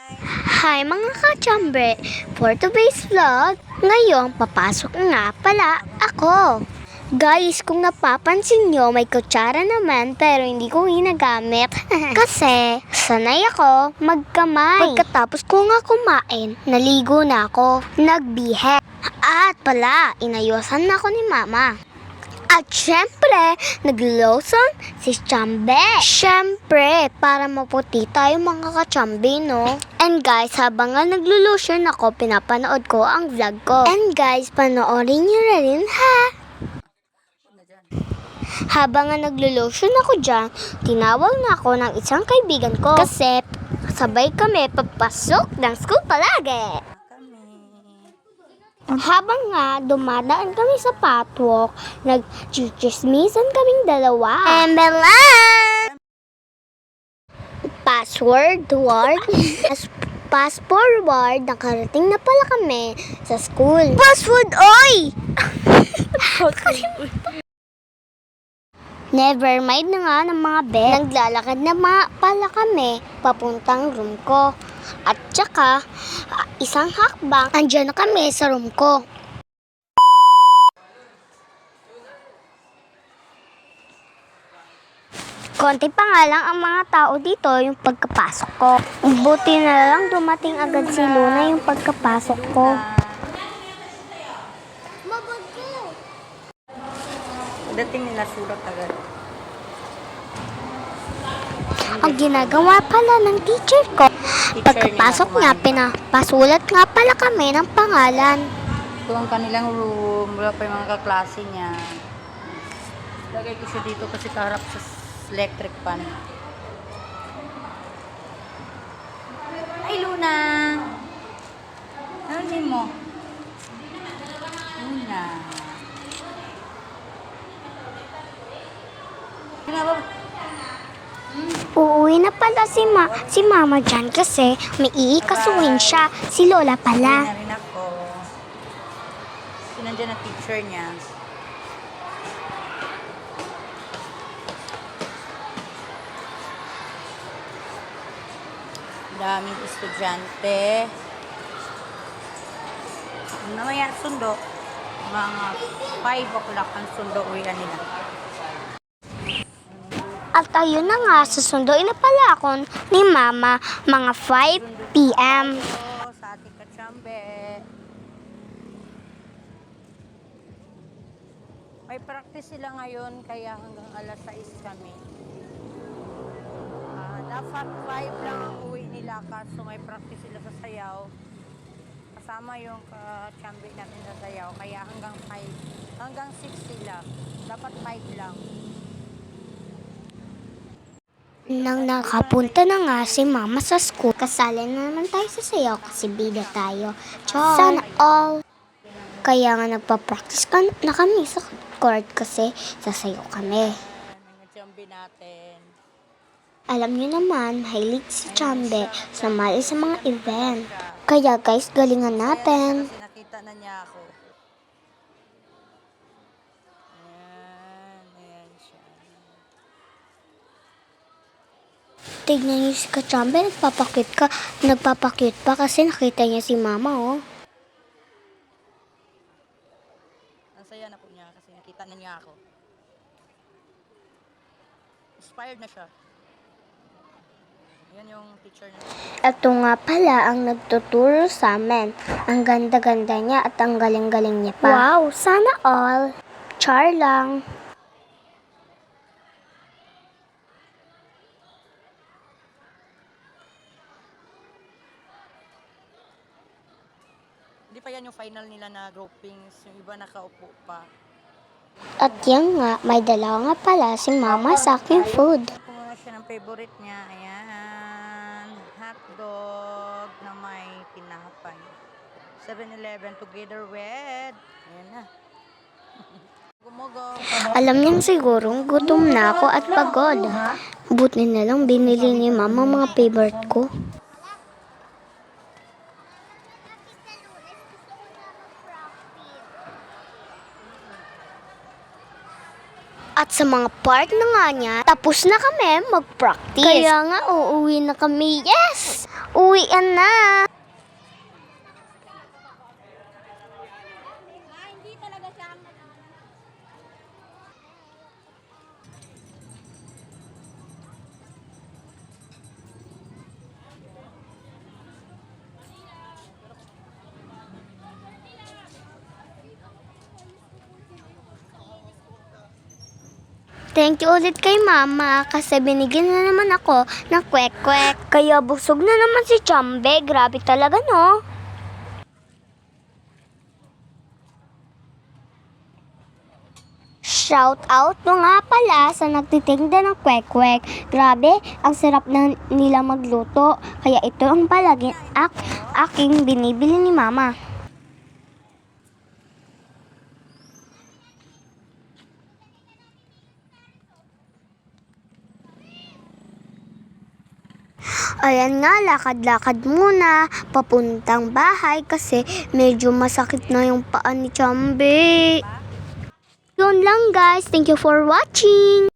Hi mga kachambre! For today's vlog, ngayon papasok nga pala ako. Guys, kung napapansin nyo, may kutsara naman pero hindi ko ginagamit. Kasi sanay ako magkamay. Pagkatapos ko nga kumain, naligo na ako. Nagbihe. At pala, inayusan na ako ni mama. At syempre, nag-lotion si Chambe. Syempre, para maputi tayo mga kachambe, no? And guys, habang nga nag-lotion ako, pinapanood ko ang vlog ko. And guys, panoorin nyo na rin, ha? Habang nga nag-lotion ako dyan, tinawag na ako ng isang kaibigan ko. Kasi sabay kami papasok ng school palagi. Habang nga dumadaan kami sa patwalk, nag-chismisan kaming dalawa. Embelan! Password, fast forward, nakarating na pala kami sa school. Password, oy! Never mind na nga ng mga bed. Naglalakad na pala kami papuntang room ko. At saka, isang hakbang, andyan na kami sa room ko. Konti pa nga lang ang mga tao dito yung pagkapasok ko. Buti na lang dumating agad si Luna yung pagkapasok ko. Mabag ko! Dating nila sulat agad. Ang ginagawa pala ng teacher ko, pagkapasok niya, pinapasulat nga pala kami ng pangalan. Ito ang kanilang room. Wala pa yung mga kaklase niya. Lagay ko siya dito kasi kaharap sa electric pan. Ay, Luna! Ano din mo? Luna. Ginagawa. Uuwi na pala si mama dyan kasi may iikasuhin siya. Si Lola pala. Uwi na rin ako. Sinandyan ang teacher niya. Daming estudyante. Mamaya sundo. Mga 5 o'clock ang sundo uwian nila. At ayun na nga, susunduin na pala ako ni mama mga 5 p.m. Sa ating kachambe. May practice sila ngayon kaya hanggang alas 6 kami. Dapat 5 lang ang uwi nila kaso may practice sila sa sayaw. Kasama yung kachambe natin sa sayaw kaya hanggang 6 sila. Dapat 5 lang. Nang nakapunta na nga si mama sa school, kasali na naman tayo sa sayaw kasi bida tayo. Sana all. Kaya nga nagpa-practice na kami sa court kasi sasayaw kami. Mga chambe natin. Alam niyo naman, mahilig si Chambe sumali sa mga event. Kaya guys, galingan natin. Kasi nakita na niya ako. Ayan siya. Tignan niyo si Kachambe, nagpapakit pa kasi nakita niya si mama, oh. Ang saya na po niya kasi nakita na niya ako. Inspired na siya. Yan yung teacher na. Ito nga pala ang nagtuturo sa amin. Ang ganda-ganda niya at ang galing-galing niya pa. Wow, sana all. Char lang. Hindi pa yan yung final nila na groupings. Yung iba nakaupo pa. At yan nga, may dalawa nga pala si mama sa aking food. Kumuha siya ng favorite niya. Ayan. Hotdog na may tinapay. 7-Eleven together with. Ayan na. Gumugong. Alam niyang sigurong gutom na ako at pagod. Buti na lang binili ni mama mga favorite ko. At sa mga part na nga niya, tapos na kami mag-practice. Kaya nga, uuwi na kami. Yes! Uwian na. Thank you ulit kay mama kasi binigyan na naman ako ng kwek-kwek. Kaya busog na naman si Chambe. Grabe talaga, no? Shout out mo nga pala sa nagtitinda ng kwek-kwek. Grabe, ang sarap na nila magluto. Kaya ito ang palagi aking binibili ni mama. Ayan nga, lakad-lakad muna, papuntang bahay kasi medyo masakit na yung paa ni Chambe. Yun lang guys, thank you for watching!